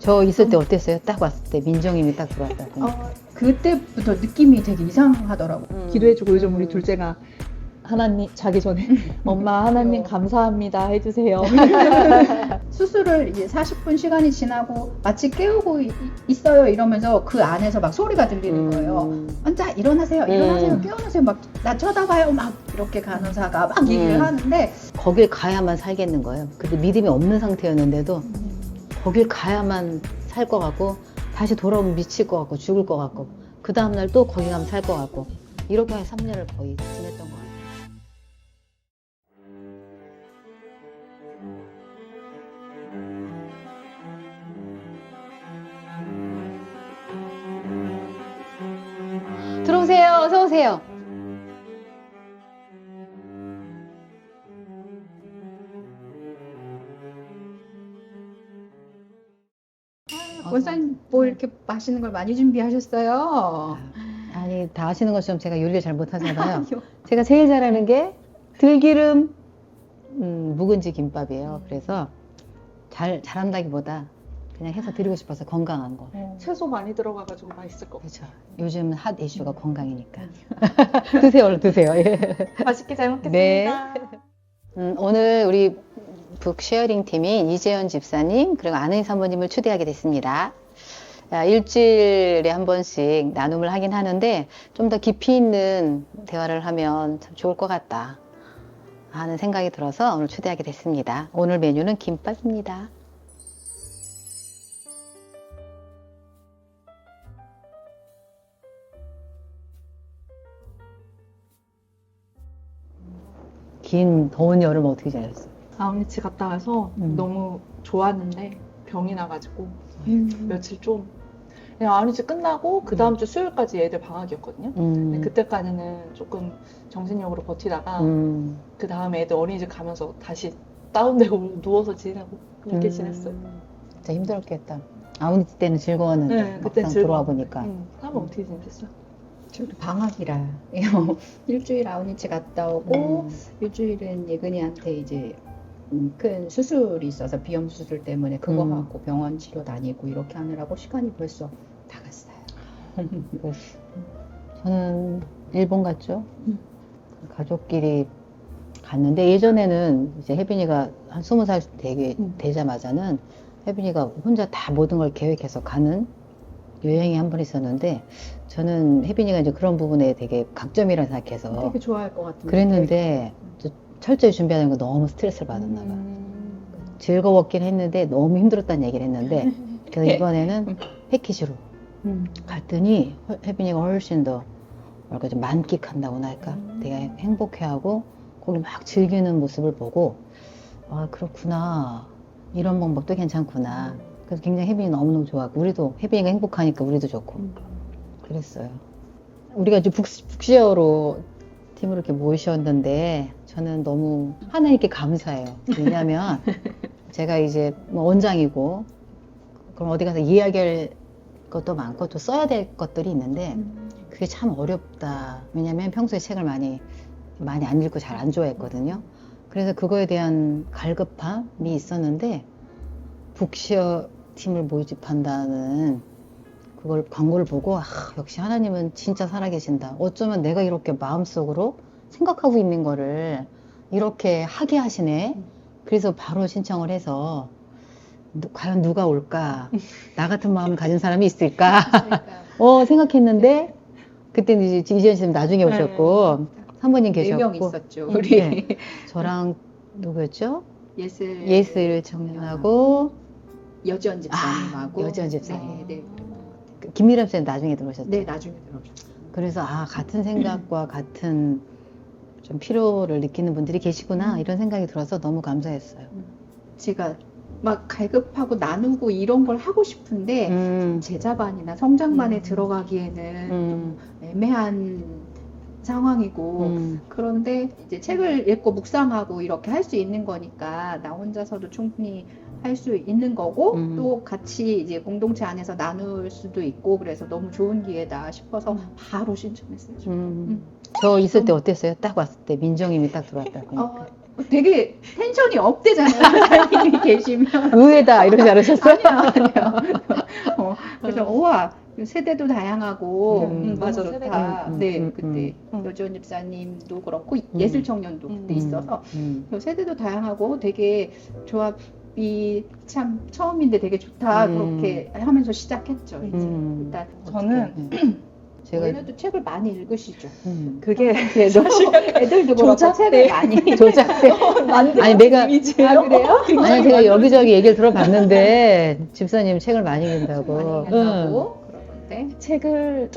저 있을 때 어땠어요? 딱 왔을 때 민정님이 딱 들어왔다. 그때부터 느낌이 되게 이상하더라고요. 기도해주고 요즘 우리 둘째가 하나님 자기 전에 엄마 하나님 귀여워. 감사합니다 해주세요. 수술을 이제 40분 시간이 지나고 마치 깨우고 있어요 이러면서 그 안에서 막 소리가 들리는 거예요. 환자 일어나세요, 일어나세요, 깨어나세요, 막 나 쳐다봐요, 막 이렇게 간호사가 막 얘기를 하는데 거길 가야만 살겠는 거예요. 근데 믿음이 없는 상태였는데도 거길 가야만 살 것 같고 다시 돌아오면 미칠 것 같고 죽을 것 같고 그 다음날 또 거기 가면 살 것 같고 이렇게 한 3년을 거의 지냈던 것 같아요. 들어오세요. 어서 오세요. 원장님 뭐 이렇게 맛있는 걸 많이 준비하셨어요? 아니 다 아시는 것처럼 제가 요리를 잘 못하잖아요. 제가 제일 잘하는 게 들기름 묵은지 김밥이에요. 그래서 잘한다기보다 그냥 해서 드리고 싶어서 건강한 거. 채소 많이 들어가가지고 맛있을 것 그렇죠. 요즘 핫 이슈가 건강이니까. 드세요, 얼른 드세요. 예. 같아요. 맛있게 잘 먹겠습니다. 네. 오늘 우리 북쉐어링 팀인 이재현 집사님 그리고 안은희 사모님을 초대하게 됐습니다. 일주일에 한 번씩 나눔을 하긴 하는데 좀 더 깊이 있는 대화를 하면 참 좋을 것 같다 하는 생각이 들어서 오늘 초대하게 됐습니다. 오늘 메뉴는 김밥입니다. 긴 더운 여름 어떻게 지내셨어요? 아우니치 갔다 와서 너무 좋았는데 병이 나가지고 며칠 좀 그냥 아우니치 끝나고 그 다음 주 수요일까지 애들 방학이었거든요. 근데 그때까지는 조금 정신력으로 버티다가 그 다음에 애들 어린이집 가면서 다시 다운되고 누워서 지내고 이렇게 지냈어요. 진짜 힘들었겠다. 아우니치 때는 즐거웠는데 네, 그때 막상 돌아와 보니까 사람 어떻게 지냈어요? 저도 방학이라 일주일 아우니치 갔다 오고 일주일은 예근이한테 이제 큰 수술이 있어서 비염 수술 때문에 그거 하고 병원 치료 다니고 이렇게 하느라고 시간이 벌써 다 갔어요. 저는 일본 갔죠. 가족끼리 갔는데 예전에는 이제 혜빈이가 한 20살 되자마자는 혜빈이가 혼자 다 모든 걸 계획해서 가는 여행이 한 번 있었는데 저는 혜빈이가 이제 그런 부분에 되게 강점이라 생각해서 되게 좋아할 것 같은데. 그랬는데 철저히 준비하는 거 너무 스트레스를 받았나 봐. 즐거웠긴 했는데 너무 힘들었다는 얘기를 했는데 그래서 이번에는 패키지로 갔더니 혜빈이가 훨씬 더 뭐랄까 좀 만끽한다고나 할까 되게 행복해하고 거기 막 즐기는 모습을 보고 아 그렇구나 이런 방법도 괜찮구나. 그래서 굉장히 혜빈이 너무너무 좋아하고 우리도 혜빈이가 행복하니까 우리도 좋고 그랬어요. 우리가 이제 북시어로 팀으로 이렇게 모이셨는데 저는 너무 하나님께 감사해요. 왜냐하면 제가 이제 뭐 원장이고 그럼 어디 가서 이야기할 것도 많고 또 써야 될 것들이 있는데 그게 참 어렵다. 왜냐하면 평소에 책을 많이 안 읽고 잘 안 좋아했거든요. 그래서 그거에 대한 갈급함이 있었는데 북시어 팀을 모집한다는 그걸 광고를 보고 역시 하나님은 진짜 살아계신다. 어쩌면 내가 이렇게 마음속으로 생각하고 있는 거를 이렇게 하게 하시네. 그래서 바로 신청을 해서 과연 누가 올까? 나 같은 마음을 가진 사람이 있을까? 생각했는데 그때는 이제 이재현 씨는 나중에 오셨고 사모님 계셨고 4명 있었죠. 우리 네. 저랑 누구였죠? 예슬 청년하고 여지원 집사님하고 여지원 집사님. 네. 김미람 씨는 나중에 들어오셨죠? 네, 나중에 들어오셨어요. 그래서 같은 생각과 같은 좀 필요를 느끼는 분들이 계시구나 이런 생각이 들어서 너무 감사했어요. 제가 막 갈급하고 나누고 이런 걸 하고 싶은데 제자반이나 성장반에 들어가기에는 좀 애매한 상황이고 그런데 이제 책을 읽고 묵상하고 이렇게 할 수 있는 거니까 나 혼자서도 충분히 할 수 있는 거고 또 같이 이제 공동체 안에서 나눌 수도 있고 그래서 너무 좋은 기회다 싶어서 바로 신청했어요. 저 있을 때 어땠어요? 딱 왔을 때 민정님이 딱 들어왔다. 되게 텐션이 업되잖아요. 선생님이 계시면. 의외다 이러지 않으셨어요? 아니요. 그래서 우와 세대도 다양하고 맞아, 너무 세대가. 좋다. 네, 그때 여지원 집사님도 그렇고 예술청년도 그때 있어서 세대도 다양하고 되게 조합이 참 처음인데 되게 좋다 그렇게 하면서 시작했죠. 이제 일단 저는 제가 얘네도 책을 많이 읽으시죠. 그게 애들도 그렇고 책을 많이 조작돼. 아니 내가 아, 그래요? 아니 제가 여기저기 얘기를 들어봤는데 집사님 책을 많이 읽는다고. 많이 읽는다고 그러는데 책을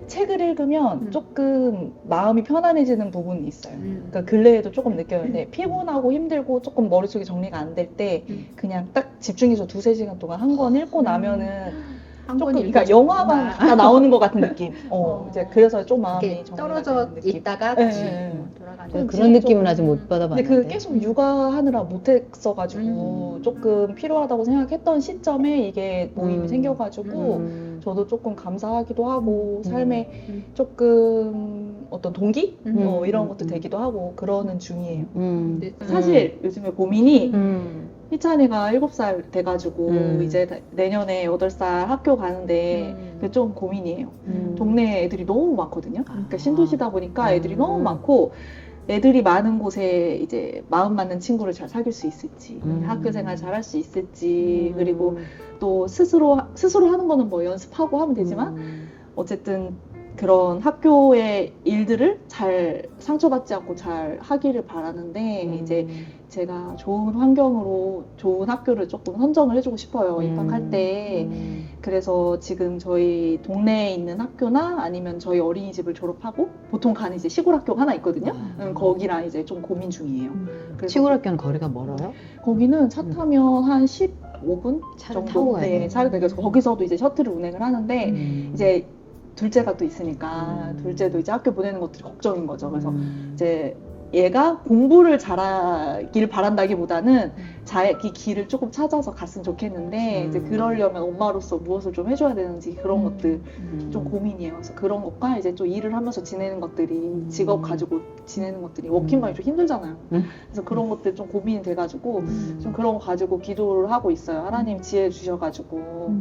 책을 읽으면 조금 마음이 편안해지는 부분이 있어요. 그러니까 근래에도 조금 느꼈는데 피곤하고 힘들고 조금 머릿속이 정리가 안 될 때 그냥 딱 집중해서 2-3시간 동안 한 권 읽고 나면은 한 조금 권 그러니까 영화관 다 나오는 것 같은 느낌. 이제 그래서 좀 마음이 이렇게 정리가 떨어져 되는 느낌. 있다가 다시 네. 돌아가는 그런 느낌은 아직 못 근데 받아봤는데. 그 계속 육아하느라 못했어가지고 조금 필요하다고 생각했던 시점에 이게 모임이 생겨가지고 저도 조금 감사하기도 하고 삶에 조금 어떤 동기 이런 것도 되기도 하고 그러는 중이에요. 사실 요즘에 고민이 희찬이가 7살 돼가지고 이제 내년에 8살 학교 가는데 그게 좀 고민이에요. 동네 애들이 너무 많거든요. 그러니까 신도시다 보니까 애들이 너무 많고 애들이 많은 곳에 이제 마음 맞는 친구를 잘 사귈 수 있을지 학교 생활 잘 할 수 있을지 그리고 또 스스로 하는 거는 뭐 연습하고 하면 되지만 어쨌든 그런 학교의 일들을 잘 상처받지 않고 잘 하기를 바라는데 이제 제가 좋은 환경으로 좋은 학교를 조금 선정을 해주고 싶어요. 입학할 때. 그래서 지금 저희 동네에 있는 학교나 아니면 저희 어린이집을 졸업하고 보통 가는 이제 시골 학교가 하나 있거든요. 거기랑 이제 좀 고민 중이에요. 그래서 시골 학교는 거리가 멀어요? 거기는 차 타면 한 15분 차를 정도. 타고 가야 네, 돼요? 차를 타고 거기서도 이제 셔틀을 운행을 하는데 이제 둘째가 또 있으니까 둘째도 이제 학교 보내는 것들이 걱정인 거죠. 그래서 이제 얘가 공부를 잘하길 바란다기보다는 자기 길을 조금 찾아서 갔으면 좋겠는데 이제 그러려면 엄마로서 무엇을 좀 해줘야 되는지 그런 것들 좀 고민이에요. 그래서 그런 것과 이제 좀 일을 하면서 지내는 것들이 직업 가지고 지내는 것들이 워킹맘이 좀 힘들잖아요. 그래서 그런 것들 좀 고민이 돼가지고 좀 그런 거 가지고 기도를 하고 있어요. 하나님 지혜 주셔가지고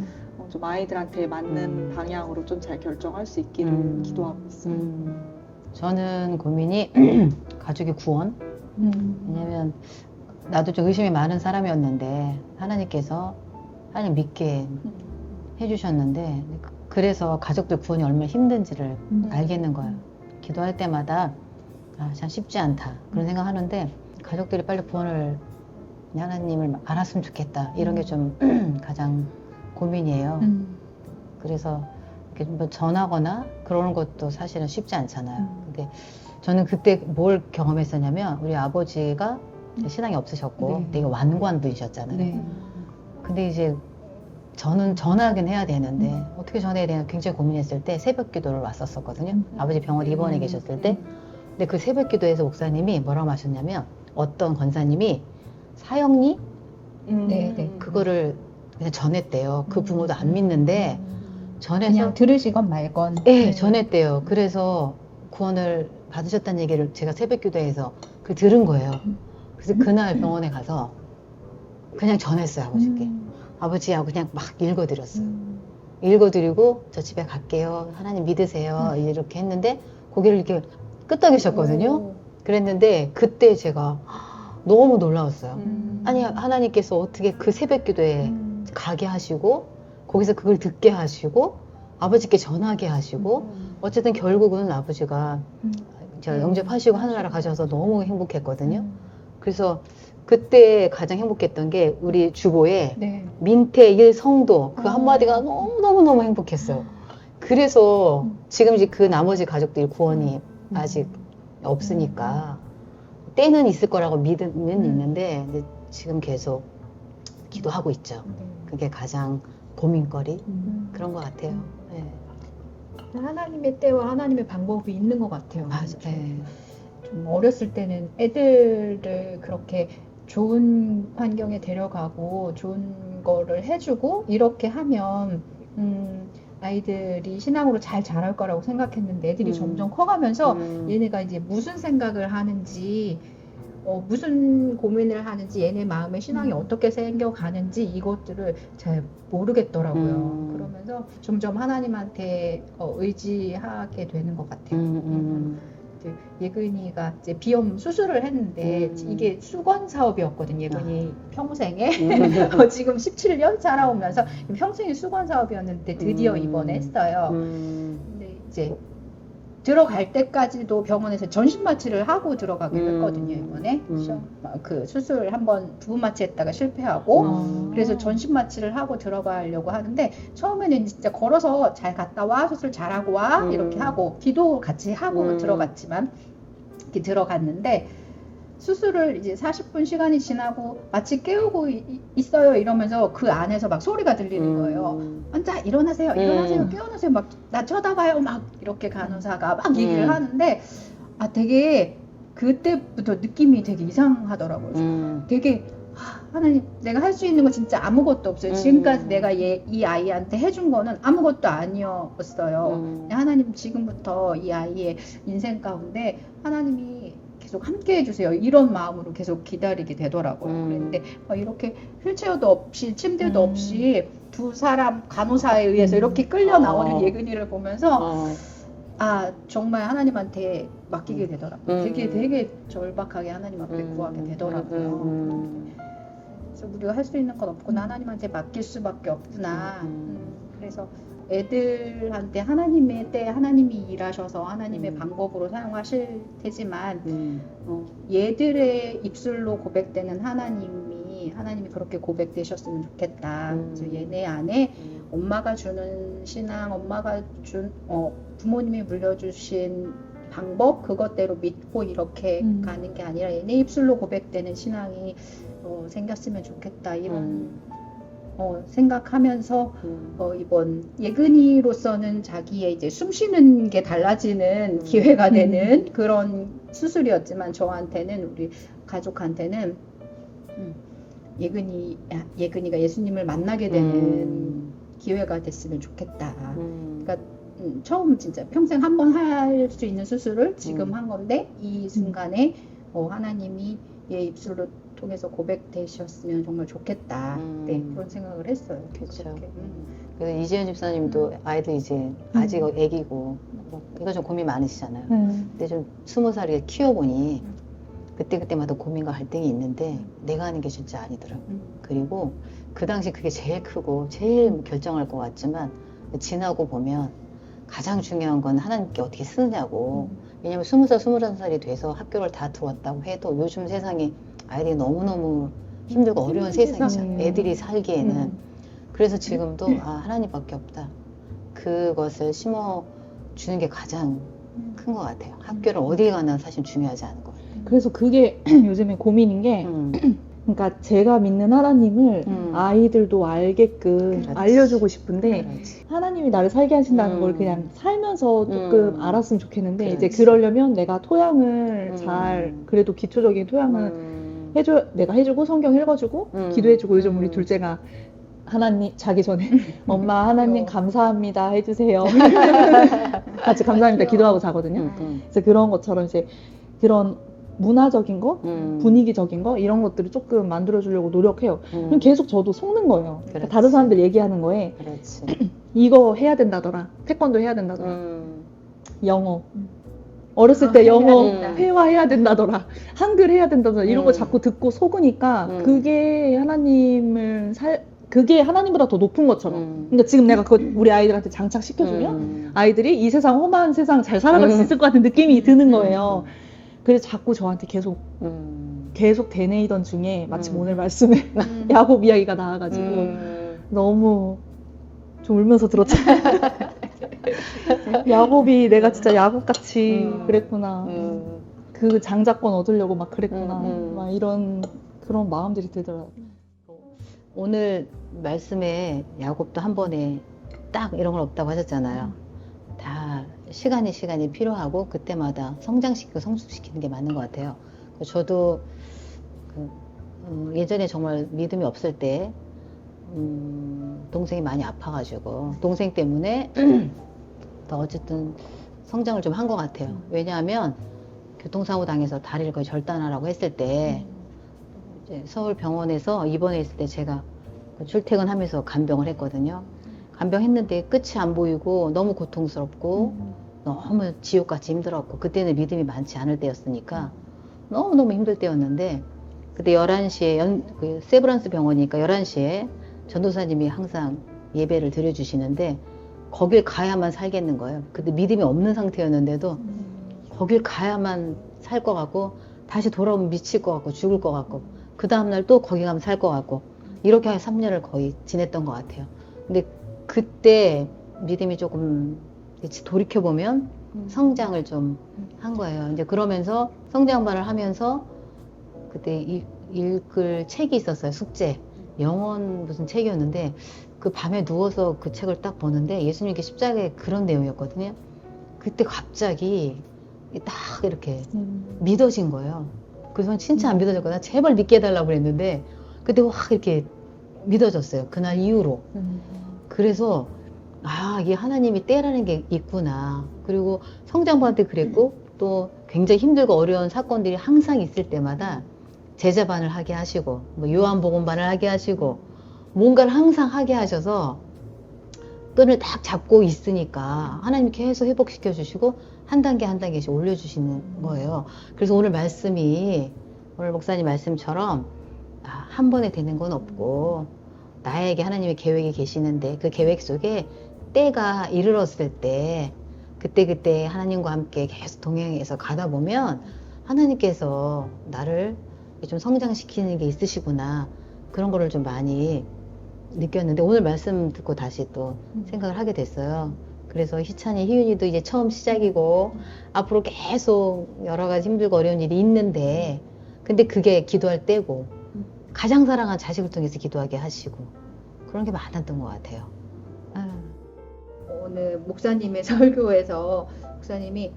좀 아이들한테 맞는 방향으로 좀 잘 결정할 수 있기를 기도하고 있어요. 저는 고민이 가족의 구원. 왜냐면 나도 좀 의심이 많은 사람이었는데 하나님께서 하나님 믿게 해주셨는데 그래서 가족들 구원이 얼마나 힘든지를 알겠는 거예요. 기도할 때마다 참 쉽지 않다 그런 생각하는데 가족들이 빨리 구원을 하나님을 알았으면 좋겠다 이런 게 좀 가장 고민이에요. 그래서 이렇게 뭐 전하거나 그러는 것도 사실은 쉽지 않잖아요. 근데 저는 그때 뭘 경험했었냐면 우리 아버지가 신앙이 없으셨고 되게 완고한 분이셨잖아요. 근데 이제 저는 전하긴 해야 되는데 어떻게 전해야 되나 굉장히 고민했을 때 새벽 기도를 왔었거든요. 아버지 병원 입원해 계셨을 때. 근데 그 새벽 기도에서 목사님이 뭐라고 하셨냐면 어떤 권사님이 사형리 그거를 그냥 전했대요. 그 부모도 안 믿는데 전해서 그냥 들으시건 말건 네, 전했대요. 그래서 구원을 받으셨다는 얘기를 제가 새벽 기도에서 들은 거예요. 그래서 그날 병원에 가서 그냥 전했어요, 아버지께. 아버지하고 그냥 막 읽어드렸어요. 읽어드리고 저 집에 갈게요. 하나님 믿으세요. 이렇게 했는데 고개를 이렇게 끄덕이셨거든요. 그랬는데 그때 제가 너무 놀라웠어요. 아니 하나님께서 어떻게 그 새벽 기도에 가게 하시고 거기서 그걸 듣게 하시고 아버지께 전하게 하시고 어쨌든 결국은 아버지가 영접하시고 하늘나라 가셔서 너무 행복했거든요. 그래서 그때 가장 행복했던 게 우리 주보에 민태 1성도 그 한마디가 너무너무 행복했어요. 그래서 지금 이제 그 나머지 가족들 구원이 아직 없으니까 때는 있을 거라고 믿음은 있는데 지금 계속 기도하고 있죠. 그게 가장 고민거리 그런 것 같아요. 네. 하나님의 때와 하나님의 방법이 있는 것 같아요. 맞아. 네. 좀 어렸을 때는 애들을 그렇게 좋은 환경에 데려가고 좋은 거를 해주고 이렇게 하면 아이들이 신앙으로 잘 자랄 거라고 생각했는데 애들이 점점 커가면서 얘네가 이제 무슨 생각을 하는지 무슨 고민을 하는지 얘네 마음의 신앙이 어떻게 생겨가는지 이것들을 잘 모르겠더라고요. 그러면서 점점 하나님한테 의지하게 되는 것 같아요. 예근이가 이제 비염 수술을 했는데 이게 수건 사업이었거든요. 예근이 평생에 지금 17년 살아오면서 평생이 수건 사업이었는데 드디어 이번에 했어요. 근데 이제 들어갈 때까지도 병원에서 전신 마취를 하고 들어가기로 했거든요. 이번에 그 수술 한번 부분 마취했다가 실패하고 그래서 전신 마취를 하고 들어가려고 하는데 처음에는 진짜 걸어서 잘 갔다 와, 수술 잘하고 와 이렇게 하고 기도 같이 하고 들어갔지만 이렇게 들어갔는데 수술을 이제 40분 시간이 지나고 마취 깨우고 있어요 이러면서 그 안에서 막 소리가 들리는 거예요. 환자 일어나세요, 일어나세요, 깨어나세요, 막 나 쳐다봐요, 막 이렇게 간호사가 막 얘기를 하는데 되게 그때부터 느낌이 되게 이상하더라고요. 되게 하나님, 내가 할 수 있는 거 진짜 아무것도 없어요. 지금까지 내가 이 아이한테 해준 거는 아무것도 아니었어요. 하나님, 지금부터 이 아이의 인생 가운데 하나님이 계속 함께 해주세요. 이런 마음으로 계속 기다리게 되더라고요. 그런데 이렇게 휠체어도 없이 침대도 없이 두 사람 간호사에 의해서 이렇게 끌려 나오는 예근이를 보면서 정말 하나님한테 맡기게 되더라고요. 되게 절박하게 하나님 앞에 구하게 되더라고요. 그래서 우리가 할 수 있는 건 없구나. 하나님한테 맡길 수밖에 없구나. 그래서 애들한테 하나님의 때 하나님이 일하셔서 하나님의 방법으로 사용하실 테지만 얘들의 입술로 고백되는 하나님이 그렇게 고백되셨으면 좋겠다. 그래서 얘네 안에 엄마가 주는 신앙, 엄마가 부모님이 물려주신 방법 그것대로 믿고 이렇게 가는 게 아니라 얘네 입술로 고백되는 신앙이 생겼으면 좋겠다. 이런 생각하면서 이번 예근이로서는 자기의 이제 숨 쉬는 게 달라지는 기회가 되는 그런 수술이었지만 저한테는 우리 가족한테는 예근이가 예수님을 만나게 되는 기회가 됐으면 좋겠다. 그러니까 처음 진짜 평생 한 번 할 수 있는 수술을 지금 한 건데 이 순간에 하나님이 얘 입술로 통해서 고백되셨으면 정말 좋겠다. 네, 그런 생각을 했어요. 그렇죠. 그래서 이재현 집사님도 아이들 이제 아직 애기고 이거 좀 고민 많으시잖아요. 근데 좀 20살에 키워보니 그때마다 고민과 갈등이 있는데 내가 하는 게 진짜 아니더라고요. 그리고 그 당시 그게 제일 크고 제일 결정할 것 같지만 지나고 보면 가장 중요한 건 하나님께 어떻게 쓰느냐고. 왜냐면 20살, 21살이 돼서 학교를 다 들어왔다고 해도 요즘 세상에 아이들이 너무너무 힘들고 어려운 세상이잖아요. 애들이 살기에는. 그래서 지금도 하나님밖에 없다. 그것을 심어주는 게 가장 큰 것 같아요. 학교를 어디 가나 사실 중요하지 않은 것 같아요. 그래서 그게 요즘에 고민인 게 그러니까 제가 믿는 하나님을 아이들도 알게끔 그렇지. 알려주고 싶은데 그렇지. 하나님이 나를 살게 하신다는 걸 그냥 살면서 조금 알았으면 좋겠는데 이제 그렇지. 그러려면 내가 토양을 잘 그래도 기초적인 토양을 내가 해주고 성경 읽어주고 기도해주고 요즘 우리 둘째가 하나님 자기 전에 엄마 하나님 감사합니다 해주세요. 같이 감사합니다 기도하고 자거든요. 그래서 그런 것처럼 이제 그런 문화적인 거, 분위기적인 거 이런 것들을 조금 만들어주려고 노력해요. 그럼 계속 저도 속는 거예요. 그러니까 다른 사람들 얘기하는 거에 그렇지. 이거 해야 된다더라, 태권도 해야 된다더라, 영어 어렸을 때 영어 회화해야 된다더라, 한글 해야 된다더라 이런 거 자꾸 듣고 속으니까 그게 그게 하나님보다 더 높은 것처럼. 그러니까 지금 내가 그거 우리 아이들한테 장착시켜주면 아이들이 이 세상 험한 세상 잘 살아갈 수 있을 것 같은 느낌이 드는 거예요. 그래서 자꾸 저한테 계속 되뇌이던 중에 마침 오늘 말씀에 야곱 이야기가 나와가지고 너무 좀 울면서 들었잖아요. 야곱이 내가 진짜 야곱같이 그랬구나. 그 장자권 얻으려고 막 그랬구나. 막 이런 그런 마음들이 들더라고요. 오늘 말씀에 야곱도 한 번에 딱 이런 건 없다고 하셨잖아요. 다 시간이 필요하고 그때마다 성장시키고 성숙시키는 게 맞는 것 같아요. 저도 예전에 정말 믿음이 없을 때 동생이 많이 아파가지고 동생 때문에 더 어쨌든 성장을 좀 한 것 같아요. 왜냐하면 교통사고 당해서 다리를 거의 절단하라고 했을 때 이제 서울 병원에서 입원했을 때 제가 그 출퇴근하면서 간병을 했거든요. 간병했는데 끝이 안 보이고 너무 고통스럽고 너무 지옥같이 힘들었고 그때는 믿음이 많지 않을 때였으니까 너무너무 힘들 때였는데 그때 11시에 그 세브란스 병원이니까 11시에 전도사님이 항상 예배를 드려주시는데 거길 가야만 살겠는 거예요. 그때 믿음이 없는 상태였는데도 거길 가야만 살 것 같고 다시 돌아오면 미칠 것 같고 죽을 것 같고 그 다음날 또 거기 가면 살 것 같고 이렇게 한 3년을 거의 지냈던 것 같아요. 근데 그때 믿음이 조금 돌이켜보면 성장을 좀 한 거예요. 이제 그러면서 성장반을 하면서 그때 읽을 책이 있었어요. 숙제. 영원 무슨 책이었는데 그 밤에 누워서 그 책을 딱 보는데 예수님께 십자가에 그런 내용이었거든요. 그때 갑자기 딱 이렇게 믿어진 거예요. 그래서 진짜 안 믿어졌거든요. 제발 믿게 해달라고 그랬는데 그때 확 이렇게 믿어졌어요. 그날 이후로. 그래서 아, 이게 하나님이 때라는 게 있구나. 그리고 성장반한테 그랬고 또 굉장히 힘들고 어려운 사건들이 항상 있을 때마다 제자반을 하게 하시고 뭐 요한복음반을 하게 하시고 뭔가를 항상 하게 하셔서 끈을 딱 잡고 있으니까 하나님이 계속 회복시켜 주시고 한 단계 한 단계씩 올려주시는 거예요. 그래서 오늘 말씀이 오늘 목사님 말씀처럼 한 번에 되는 건 없고 나에게 하나님의 계획이 계시는데 그 계획 속에 때가 이르렀을 때 그때 하나님과 함께 계속 동행해서 가다 보면 하나님께서 나를 좀 성장시키는 게 있으시구나 그런 거를 좀 많이 느꼈는데 오늘 말씀 듣고 다시 또 생각을 하게 됐어요. 그래서 희찬이, 희윤이도 이제 처음 시작이고 앞으로 계속 여러 가지 힘들고 어려운 일이 있는데 근데 그게 기도할 때고 가장 사랑하는 자식을 통해서 기도하게 하시고 그런 게 많았던 것 같아요. 오늘 목사님의 설교에서 목사님이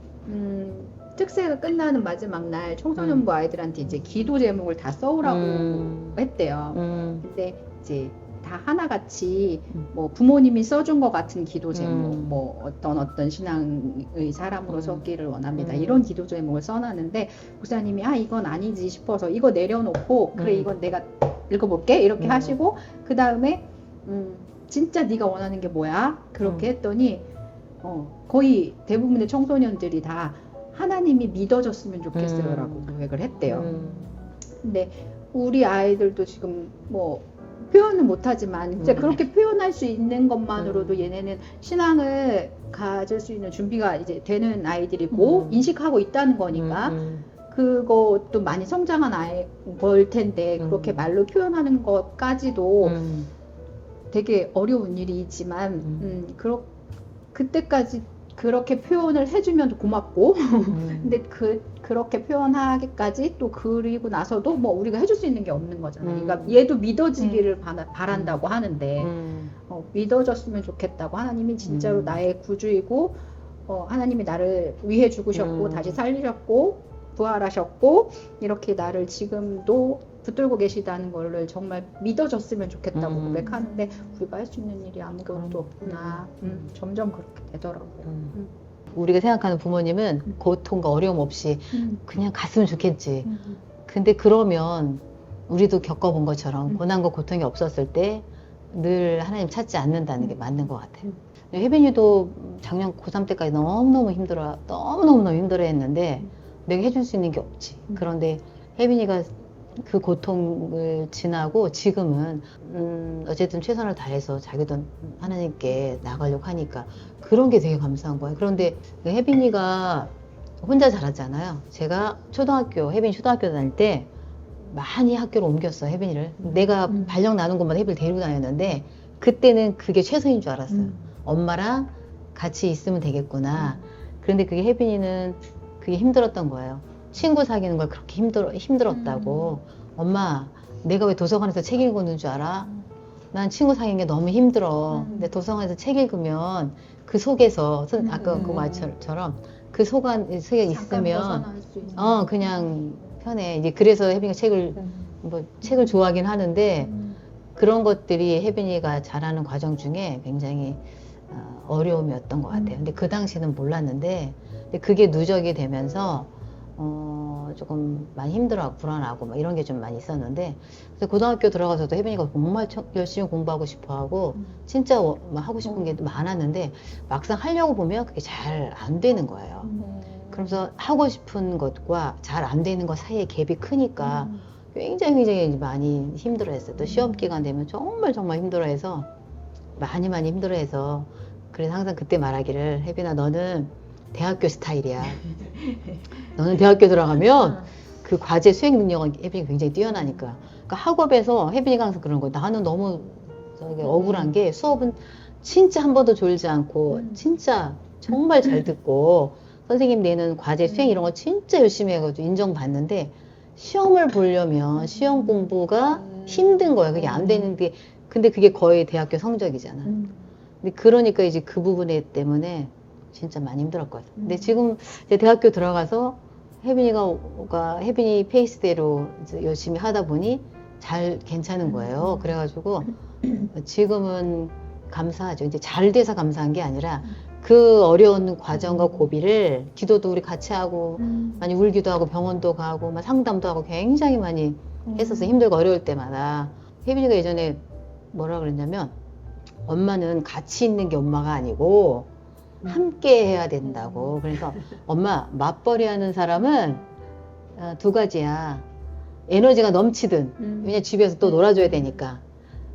특세가 끝나는 마지막 날 청소년부 아이들한테 이제 기도 제목을 다 써오라고 했대요. 근데 이제 다 하나같이 뭐 부모님이 써준 것 같은 기도 제목, 뭐 어떤 신앙의 사람으로 서기를 원합니다. 이런 기도 제목을 써놨는데 목사님이 이건 아니지 싶어서 이거 내려놓고 그래 이건 내가 읽어볼게 이렇게 하시고 그 다음에 진짜 네가 원하는 게 뭐야? 그렇게 했더니 거의 대부분의 청소년들이 다 하나님이 믿어졌으면 좋겠어요 라고 고백을 했대요. 근데 우리 아이들도 지금 뭐 표현은 못하지만 진짜 그렇게 표현할 수 있는 것만으로도 얘네는 신앙을 가질 수 있는 준비가 이제 되는 아이들이고 인식하고 있다는 거니까 그것도 많이 성장한 아이일 텐데 그렇게 말로 표현하는 것까지도 되게 어려운 일이지만 그때까지 그렇게 표현을 해주면 고맙고 근데 그렇게 표현하기까지 또 그리고 나서도 뭐 우리가 해줄 수 있는 게 없는 거잖아요. 그러니까 얘도 믿어지기를 바란다고 하는데 믿어졌으면 좋겠다고 하나님이 진짜로 나의 구주이고 하나님이 나를 위해 죽으셨고 다시 살리셨고 부활하셨고 이렇게 나를 지금도 붙들고 계시다는 거를 정말 믿어졌으면 좋겠다고 고백하는데 우리가 할 수 있는 일이 아무것도 없구나. 점점 그렇게 되더라고요. 우리가 생각하는 부모님은 고통과 어려움 없이 그냥 갔으면 좋겠지. 근데 그러면 우리도 겪어본 것처럼 고난과 고통이 없었을 때 늘 하나님 찾지 않는다는 게 맞는 것 같아요. 혜빈이도 작년 고3 때까지 너무너무 힘들어 했는데 내가 해줄 수 있는 게 없지. 그런데 혜빈이가 그 고통을 지나고 지금은 어쨌든 최선을 다해서 자기도 하나님께 나가려고 하니까 그런 게 되게 감사한 거예요. 그런데 혜빈이가 혼자 자랐잖아요. 제가 혜빈이 초등학교 다닐 때 많이 학교를 옮겼어요. 혜빈이를. 내가 발령 나는 곳마다 혜빈이를 데리고 다녔는데 그때는 그게 최선인 줄 알았어요. 엄마랑 같이 있으면 되겠구나. 그런데 그게 혜빈이는 그게 힘들었던 거예요. 친구 사귀는 걸 그렇게 힘들었다고. 엄마, 내가 왜 도서관에서 책 읽는 줄 알아? 난 친구 사귀는 게 너무 힘들어. 근데 도서관에서 책 읽으면 그 속에서, 아까 그 말처럼 그 속에 있으면, 그냥 편해. 이제 그래서 혜빈이가 책을 좋아하긴 하는데, 그런 것들이 혜빈이가 자라는 과정 중에 굉장히 어려움이었던 것 같아요. 근데 그 당시는 몰랐는데, 근데 그게 누적이 되면서, 조금 많이 힘들어하고 불안하고 막 이런 게 좀 많이 있었는데, 그래서 고등학교 들어가서도 혜빈이가 정말 열심히 공부하고 싶어하고 진짜 하고 싶은 게 많았는데 막상 하려고 보면 그게 잘 안 되는 거예요. 그러면서 하고 싶은 것과 잘 안 되는 것 사이에 갭이 크니까 굉장히 많이 힘들어했어요. 또 시험 기간 되면 정말 힘들어해서 많이 힘들어해서, 그래서 항상 그때 말하기를, 혜빈아 너는 대학교 스타일이야. 너는 대학교 들어가면 그 과제 수행 능력은 혜빈이가 굉장히 뛰어나니까. 그러니까 학업에서 혜빈이가 항상 그런 거야. 나는 너무 억울한 게 수업은 진짜 한 번도 졸지 않고 진짜 정말 잘 듣고 선생님 내는 과제 수행 이런 거 진짜 열심히 해가지고 인정받는데, 시험을 보려면 시험 공부가 힘든 거야. 그게 안 되는데, 근데 그게 거의 대학교 성적이잖아. 근데 그러니까 이제 그 부분에 때문에 진짜 많이 힘들었거든. 근데 지금 이제 대학교 들어가서 혜빈이 페이스대로 이제 열심히 하다 보니 잘 괜찮은 거예요. 그래가지고 지금은 감사하죠. 이제 잘 돼서 감사한 게 아니라 그 어려운 과정과 고비를, 기도도 우리 같이 하고 많이 울기도 하고 병원도 가고 막 상담도 하고 굉장히 많이 했었어. 힘들고 어려울 때마다. 혜빈이가 예전에 뭐라 그랬냐면, 엄마는 같이 있는 게 엄마가 아니고 함께 해야 된다고. 그래서 엄마, 맞벌이 하는 사람은 두 가지야. 에너지가 넘치든, 왜냐 집에서 또 놀아줘야 되니까.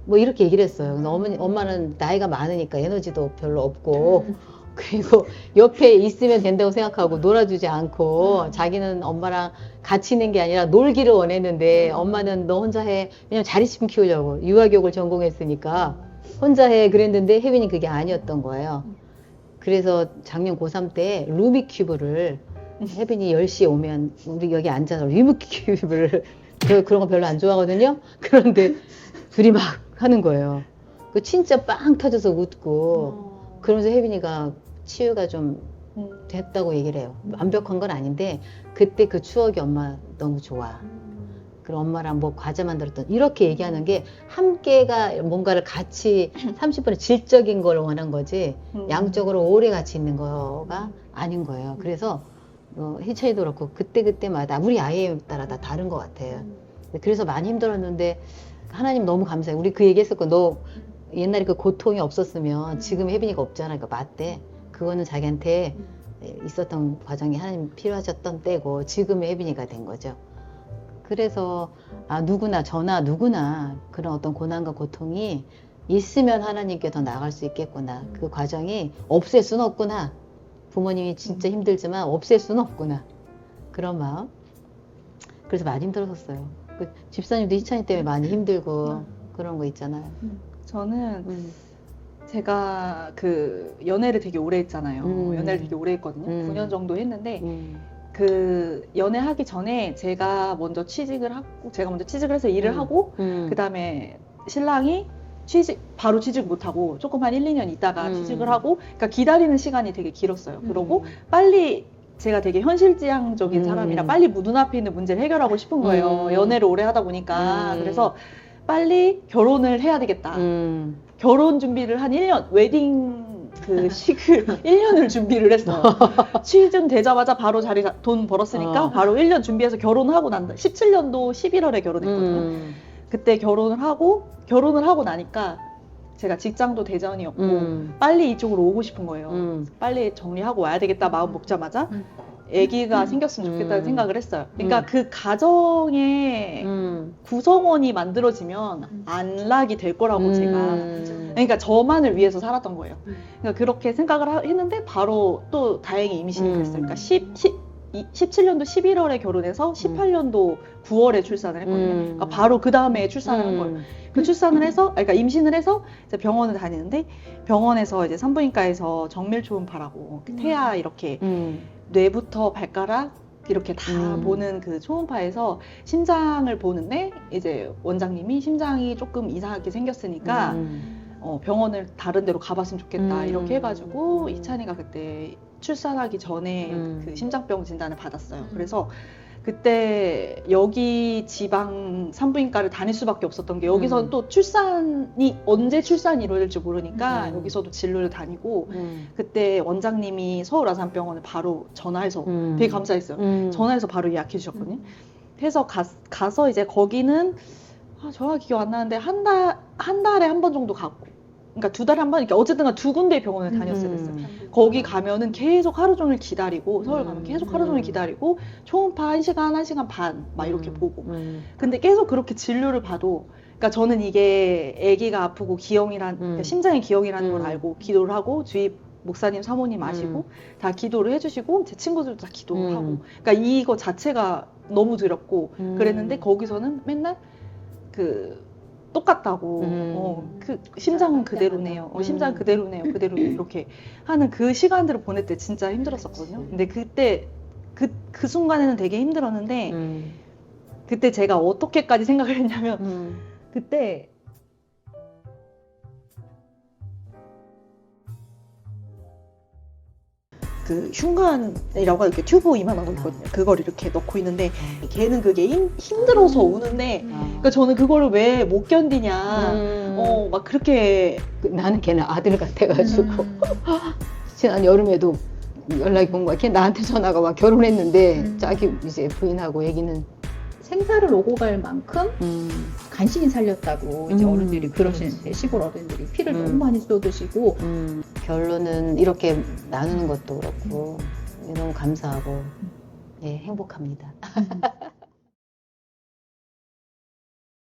뭐 이렇게 얘기를 했어요. 그래서 엄마는 나이가 많으니까 에너지도 별로 없고, 그리고 옆에 있으면 된다고 생각하고 놀아주지 않고, 자기는 엄마랑 같이 있는 게 아니라 놀기를 원했는데, 엄마는 너 혼자 해. 왜냐면 자립심 키우려고 유아교육을 전공했으니까 혼자 해 그랬는데, 혜빈이 그게 아니었던 거예요. 그래서 작년 고3 때 루빅 큐브를, 혜빈이 10시에 오면 우리 여기 앉아서 루빅 큐브를, 저 그런 거 별로 안 좋아하거든요. 그런데 둘이 막 하는 거예요. 그 진짜 빵 터져서 웃고, 그러면서 혜빈이가 치유가 좀 됐다고 얘기를 해요. 완벽한 건 아닌데 그때 그 추억이 엄마 너무 좋아. 그리고 엄마랑 뭐 과자 만들었던, 이렇게 얘기하는 게 함께가 뭔가를 같이 30분의 질적인 걸 원한 거지 양적으로 오래 같이 있는 거가 아닌 거예요. 그래서 희철이도 그렇고 그때마다 우리 아이에 따라 다 다른 것 같아요. 그래서 많이 힘들었는데 하나님 너무 감사해요. 우리 그 얘기했었고, 너 옛날에 그 고통이 없었으면 지금 혜빈이가 없잖아. 그러니까 맞대. 그거는 자기한테 있었던 과정이 하나님 필요하셨던 때고 지금의 혜빈이가 된 거죠. 그래서 누구나 그런 어떤 고난과 고통이 있으면 하나님께 더 나아갈 수 있겠구나. 그 과정이 없앨 수는 없구나. 부모님이 진짜 힘들지만 없앨 수는 없구나. 그런 마음. 그래서 많이 힘들었어요. 그 집사님도 희찬이 때문에 많이 힘들고 그런 거 있잖아요. 저는 제가 그 연애를 되게 오래 했잖아요. 연애를 되게 오래 했거든요. 9년 정도 했는데 그 연애하기 전에 제가 먼저 취직을 해서 일을 하고, 그 다음에 신랑이 바로 취직 못하고 조금 한 1, 2년 있다가 취직을 하고, 그러니까 기다리는 시간이 되게 길었어요. 그러고 빨리, 제가 되게 현실지향적인 사람이라 빨리 눈앞에 있는 문제를 해결하고 싶은 거예요. 연애를 오래 하다 보니까. 그래서 빨리 결혼을 해야 되겠다. 결혼 준비를 한 1년, 웨딩 그 식을 1년을 준비를 했어. 취준 되자마자 바로 돈 벌었으니까 바로 1년 준비해서 결혼하고 난다. 17년도 11월에 결혼했거든요. 그때 결혼을 하고 나니까 제가 직장도 대전이었고 빨리 이쪽으로 오고 싶은 거예요. 빨리 정리하고 와야 되겠다 마음 먹자마자 아기가 생겼으면 좋겠다는 생각을 했어요. 그러니까 그 가정의 구성원이 만들어지면 안락이 될 거라고 제가, 그러니까 저만을 위해서 살았던 거예요. 그러니까 그렇게 생각을 했는데 바로 또 다행히 임신이 됐어요. 그러니까 17년도 11월에 결혼해서 18년도 9월에 출산을 했거든요. 그러니까 바로 그 다음에 출산을 한 거예요. 그 출산을 해서, 그러니까 임신을 해서 이제 병원을 다니는데, 병원에서 이제 산부인과에서 정밀 초음파라고 태아 이렇게 뇌부터 발가락 이렇게 다 보는 그 초음파에서 심장을 보는데, 이제 원장님이 심장이 조금 이상하게 생겼으니까 병원을 다른 데로 가봤으면 좋겠다 이렇게 해가지고 희찬이가 그때 출산하기 전에 그 심장병 진단을 받았어요. 그래서 그때 여기 지방 산부인과를 다닐 수밖에 없었던 게 여기서는 또 출산이 언제 출산이 이루어질지 모르니까 여기서도 진료를 다니고 그때 원장님이 서울 아산병원에 바로 전화해서 되게 감사했어요. 전화해서 바로 예약해 주셨거든요. 해서 가서 이제 거기는 정확히 기억 안 나는데 한 달에 한 번 정도 가고 그러니까 2달에 한 번 이렇게 어쨌든 두 군데의 병원을 다녔어야 됐어요. 거기 가면은 계속 하루 종일 기다리고 서울 가면 계속 하루 종일 기다리고 초음파 1시간 반 막 이렇게 보고 근데 계속 그렇게 진료를 봐도 그러니까 저는 이게 아기가 아프고 그러니까 심장이 기형이라는 걸 알고 기도를 하고 주위 목사님 사모님 아시고 다 기도를 해주시고 제 친구들도 다 기도를 하고 그러니까 이거 자체가 너무 두렵고 그랬는데 거기서는 맨날 똑같다고 그 심장은 그대로네요. 심장 그대로네요. 그대로 이렇게 하는 그 시간들을 보낼 때 진짜 힘들었었거든요. 근데 그때 그 순간에는 되게 힘들었는데 그때 제가 어떻게까지 생각을 했냐면 그때 그 흉관이라고 이렇게 튜브 이만한 거 있거든요. 그걸 이렇게 넣고 있는데 걔는 그게 힘들어서 우는데 그러니까 저는 그거를 왜 못 견디냐 막 그렇게 나는 걔는 아들 같아가지고 지난 여름에도 연락이 온 거야. 걔 나한테 전화가 와. 결혼했는데 자기 이제 부인하고 애기는 생사를 오고 갈 만큼 간신히 살렸다고 이제 어른들이 그러시는데 시골 어른들이 피를 너무 많이 쏟으시고 결론은 이렇게 나누는 것도 그렇고 너무 감사하고 예, 행복합니다.